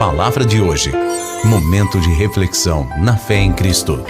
Palavra de hoje. Momento de reflexão na fé em Cristo.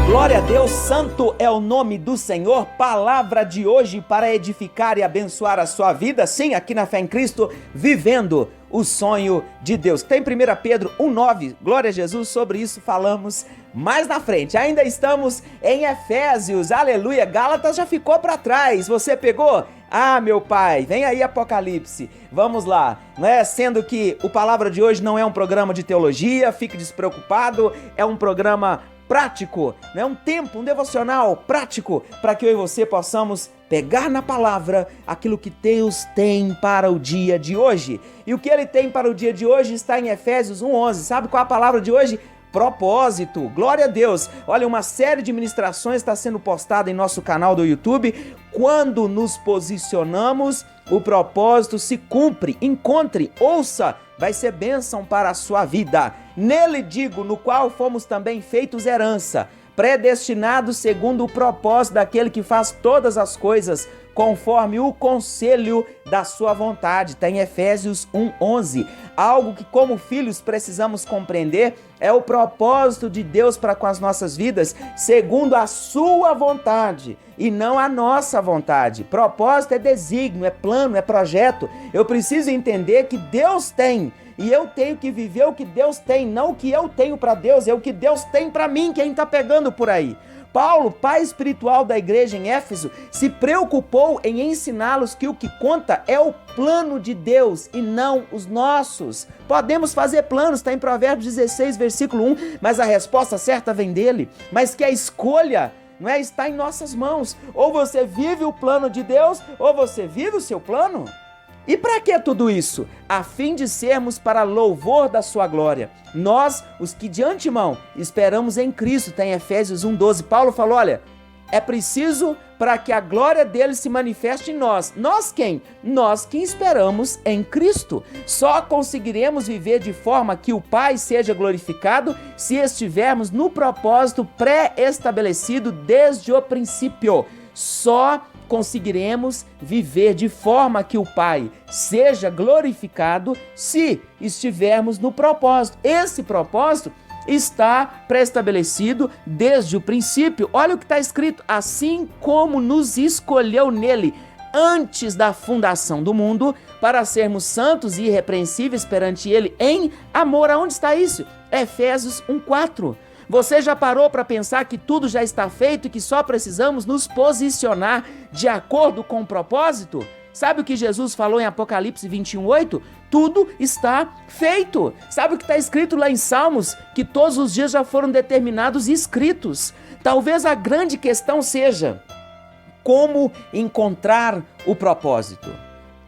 Glória a Deus, santo é o nome do Senhor. Palavra de hoje para edificar e abençoar a sua vida. Sim, aqui na Fé em Cristo, vivendo o sonho de Deus. Tem 1 Pedro 1,9, glória a Jesus, sobre isso falamos mais na frente. Ainda estamos em Efésios, aleluia. Gálatas já ficou para trás, você pegou? Ah, meu pai, vem aí Apocalipse, vamos lá, né? Sendo que o Palavra de hoje não é um programa de teologia, fique despreocupado, é um programa prático, né? Um tempo, um devocional prático, para que eu e você possamos pegar na palavra aquilo que Deus tem para o dia de hoje. E o que Ele tem para o dia de hoje está em Efésios 1,11, sabe qual é a palavra de hoje? Propósito, glória a Deus. Olha, uma série de ministrações está sendo postada em nosso canal do YouTube. Quando nos posicionamos, o propósito se cumpre. Encontre, ouça, vai ser bênção para a sua vida. Nele digo, no qual fomos também feitos herança, predestinados segundo o propósito daquele que faz todas as coisas conforme o conselho da sua vontade. Está em Efésios 1,11. Algo que como filhos precisamos compreender é o propósito de Deus para com as nossas vidas, segundo a sua vontade e não a nossa vontade. Propósito é desígnio, é plano, é projeto. Eu preciso entender que Deus tem e eu tenho que viver o que Deus tem, não o que eu tenho para Deus, é o que Deus tem para mim, quem está pegando por aí. Paulo, pai espiritual da igreja em Éfeso, se preocupou em ensiná-los que o que conta é o plano de Deus e não os nossos. Podemos fazer planos, está em Provérbios 16, versículo 1, mas a resposta certa vem dele, mas que a escolha não é, está em nossas mãos. Ou você vive o plano de Deus, ou você vive o seu plano. E para que tudo isso? A fim de sermos para louvor da sua glória. Nós, os que de antemão esperamos em Cristo, está em Efésios 1,12. Paulo falou, olha, é preciso para que a glória dele se manifeste em nós. Nós quem? Nós que esperamos em Cristo. Só conseguiremos viver de forma que o Pai seja glorificado se estivermos no propósito pré-estabelecido desde o princípio. Só conseguiremos viver de forma que o Pai seja glorificado se estivermos no propósito. Esse propósito está pré-estabelecido desde o princípio. Olha o que está escrito, assim como nos escolheu nele antes da fundação do mundo, para sermos santos e irrepreensíveis perante ele em amor. Aonde está isso? Efésios 1,4. Você já parou para pensar que tudo já está feito e que só precisamos nos posicionar de acordo com o propósito? Sabe o que Jesus falou em Apocalipse 21,8? Tudo está feito. Sabe o que está escrito lá em Salmos? Que todos os dias já foram determinados e escritos. Talvez a grande questão seja como encontrar o propósito.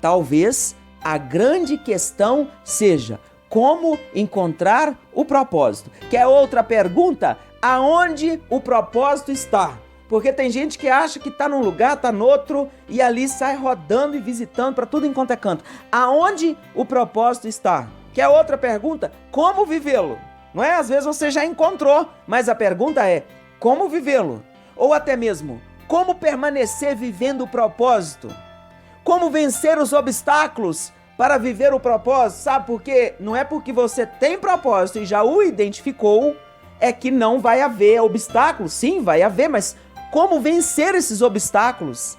Talvez a grande questão seja como encontrar o propósito. Quer outra pergunta? Aonde o propósito está? Porque tem gente que acha que está num lugar, está no outro, e ali sai rodando e visitando para tudo enquanto é canto. Aonde o propósito está? Quer outra pergunta? Como vivê-lo? Não é? Às vezes você já encontrou, mas a pergunta é, como vivê-lo? Ou até mesmo, como permanecer vivendo o propósito? Como vencer os obstáculos para viver o propósito? Sabe por quê? Não é porque você tem propósito e já o identificou, é que não vai haver obstáculos. Sim, vai haver, mas como vencer esses obstáculos?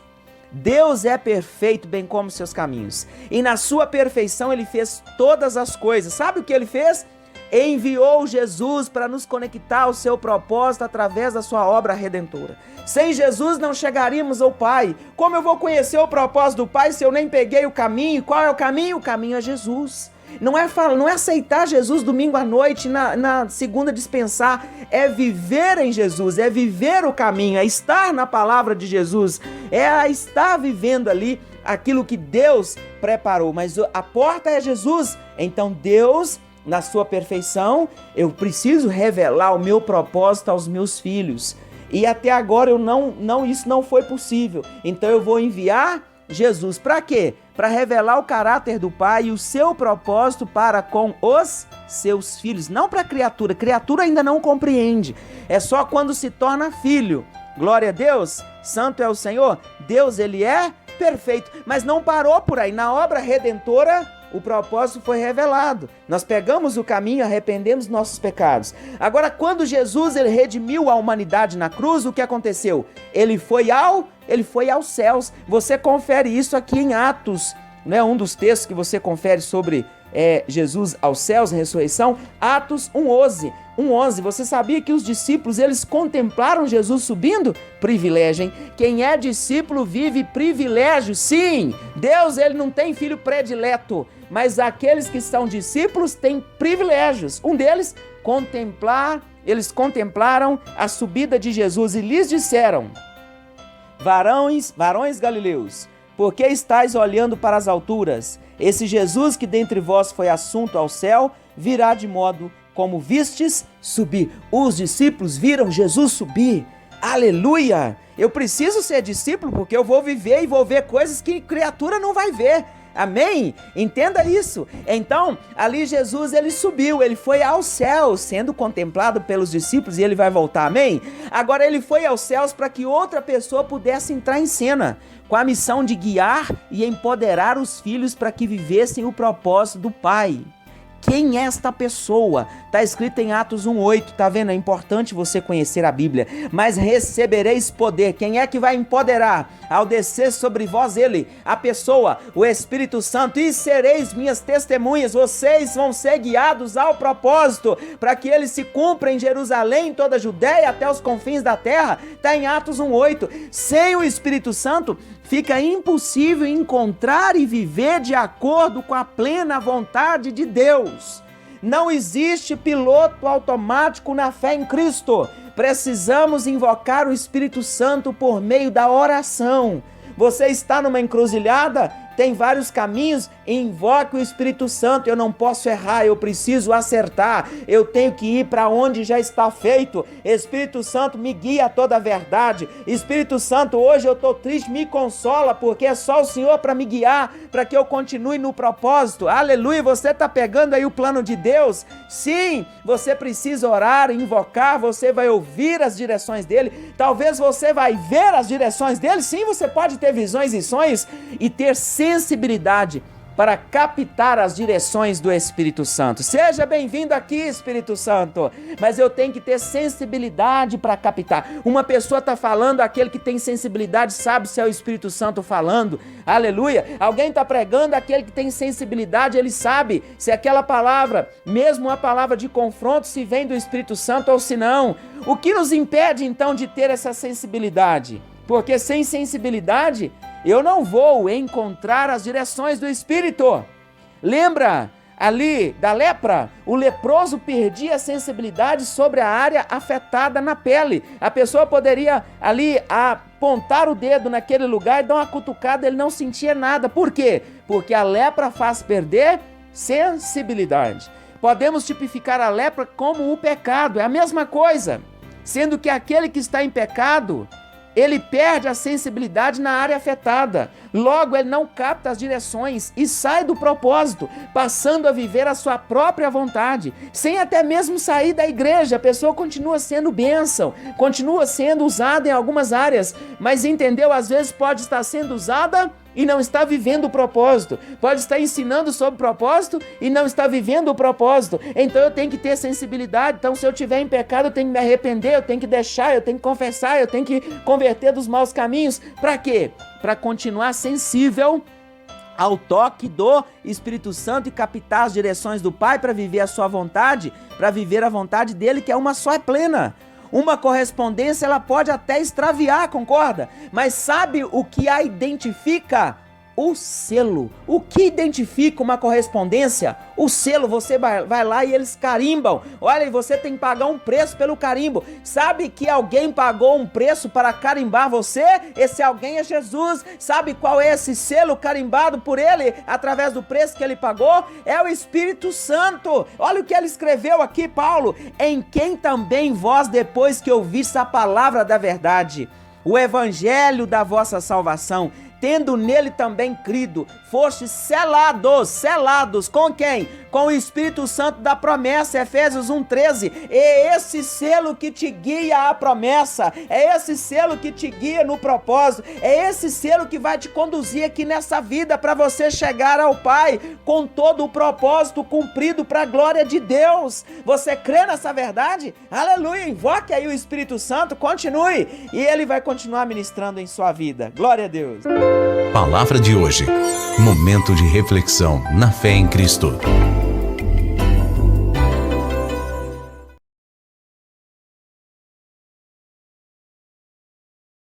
Deus é perfeito, bem como seus caminhos. E na sua perfeição ele fez todas as coisas. Sabe o que ele fez? Enviou Jesus para nos conectar ao seu propósito através da sua obra redentora. Sem Jesus não chegaríamos ao Pai. Como eu vou conhecer o propósito do Pai se eu nem peguei o caminho? Qual é o caminho? O caminho é Jesus. Não é aceitar Jesus domingo à noite, na segunda dispensar. É viver em Jesus, é viver o caminho, é estar na palavra de Jesus, é estar vivendo ali aquilo que Deus preparou. Mas a porta é Jesus. Então Deus, na sua perfeição, eu preciso revelar o meu propósito aos meus filhos. E até agora isso não foi possível. Então eu vou enviar Jesus. Para quê? Para revelar o caráter do Pai e o seu propósito para com os seus filhos. Não para a criatura. Criatura ainda não compreende. É só quando se torna filho. Glória a Deus. Santo é o Senhor. Deus, ele é perfeito. Mas não parou por aí. Na obra redentora, o propósito foi revelado. Nós pegamos o caminho, arrependemos nossos pecados. Agora, quando Jesus ele redimiu a humanidade na cruz, o que aconteceu? Ele foi aos céus. Você confere isso aqui em Atos, né? Um dos textos que você confere sobre Jesus aos céus, ressurreição, Atos 1:11. 1:11, você sabia que os discípulos, eles contemplaram Jesus subindo? Privilégio, hein? Quem é discípulo vive privilégio. Sim, Deus, ele não tem filho predileto, mas aqueles que são discípulos têm privilégios. Um deles, eles contemplaram a subida de Jesus e lhes disseram: varões galileus, por que estáis olhando para as alturas? Esse Jesus que dentre vós foi assunto ao céu, virá de modo como vistes subir. Os discípulos viram Jesus subir. Aleluia! Eu preciso ser discípulo porque eu vou viver e vou ver coisas que criatura não vai ver. Amém? Entenda isso. Então, ali Jesus, ele subiu, ele foi aos céus, sendo contemplado pelos discípulos, e ele vai voltar, amém? Agora ele foi aos céus para que outra pessoa pudesse entrar em cena, com a missão de guiar e empoderar os filhos para que vivessem o propósito do Pai. Quem é esta pessoa? Está escrito em Atos 1:8, tá vendo? É importante você conhecer a Bíblia. Mas recebereis poder. Quem é que vai empoderar? Ao descer sobre vós ele, a pessoa, o Espírito Santo, e sereis minhas testemunhas. Vocês vão ser guiados ao propósito, para que ele se cumpra em Jerusalém, em toda a Judéia, até os confins da terra. Está em Atos 1:8. Sem o Espírito Santo, fica impossível encontrar e viver de acordo com a plena vontade de Deus. Não existe piloto automático na fé em Cristo. Precisamos invocar o Espírito Santo por meio da oração. Você está numa encruzilhada? Tem vários caminhos, invoque o Espírito Santo. Eu não posso errar, eu preciso acertar, eu tenho que ir para onde já está feito. Espírito Santo, me guia a toda a verdade. Espírito Santo, hoje eu estou triste, me consola, porque é só o Senhor para me guiar, para que eu continue no propósito. Aleluia, você está pegando aí o plano de Deus? Sim, você precisa orar, invocar, você vai ouvir as direções dele, talvez você vai ver as direções dele. Sim, você pode ter visões e sonhos e ter sensibilidade para captar as direções do Espírito Santo. Seja bem-vindo aqui, Espírito Santo, mas eu tenho que ter sensibilidade para captar. Uma pessoa está falando, aquele que tem sensibilidade sabe se é o Espírito Santo falando. Aleluia! Alguém está pregando, aquele que tem sensibilidade, ele sabe se aquela palavra, mesmo uma palavra de confronto, se vem do Espírito Santo ou se não. O que nos impede então de ter essa sensibilidade? Porque sem sensibilidade, eu não vou encontrar as direções do Espírito. Lembra ali da lepra? O leproso perdia a sensibilidade sobre a área afetada na pele. A pessoa poderia ali apontar o dedo naquele lugar e dar uma cutucada, ele não sentia nada. Por quê? Porque a lepra faz perder sensibilidade. Podemos tipificar a lepra como o pecado, é a mesma coisa. Sendo que aquele que está em pecado, ele perde a sensibilidade na área afetada. Logo, ele não capta as direções e sai do propósito, passando a viver a sua própria vontade, sem até mesmo sair da igreja. A pessoa continua sendo bênção, continua sendo usada em algumas áreas, mas entendeu? Às vezes pode estar sendo usada e não está vivendo o propósito. Pode estar ensinando sobre o propósito e não está vivendo o propósito. Então eu tenho que ter sensibilidade. Então, se eu estiver em pecado, eu tenho que me arrepender, eu tenho que deixar, eu tenho que confessar, eu tenho que converter dos maus caminhos. Para quê? Para continuar sensível ao toque do Espírito Santo e captar as direções do Pai para viver a sua vontade, para viver a vontade dele, que é uma só, é plena. Uma correspondência, ela pode até extraviar, concorda? Mas sabe o que a identifica? O selo. O que identifica uma correspondência? O selo. Você vai lá e eles carimbam. Olha, e você tem que pagar um preço pelo carimbo. Sabe que alguém pagou um preço para carimbar você? Esse alguém é Jesus. Sabe qual é esse selo carimbado por ele através do preço que ele pagou? É o Espírito Santo. Olha o que ele escreveu aqui, Paulo. Em quem também vós, depois que ouviste a palavra da verdade, o evangelho da vossa salvação, tendo nele também crido, fostes selados com quem? Com o Espírito Santo da promessa, Efésios 1:13. É esse selo que te guia à promessa, é esse selo que te guia no propósito, é esse selo que vai te conduzir aqui nessa vida para você chegar ao Pai com todo o propósito cumprido para a glória de Deus. Você crê nessa verdade? Aleluia! Invoque aí o Espírito Santo, continue e ele vai continuar ministrando em sua vida. Glória a Deus! Palavra de hoje. Momento de reflexão na fé em Cristo.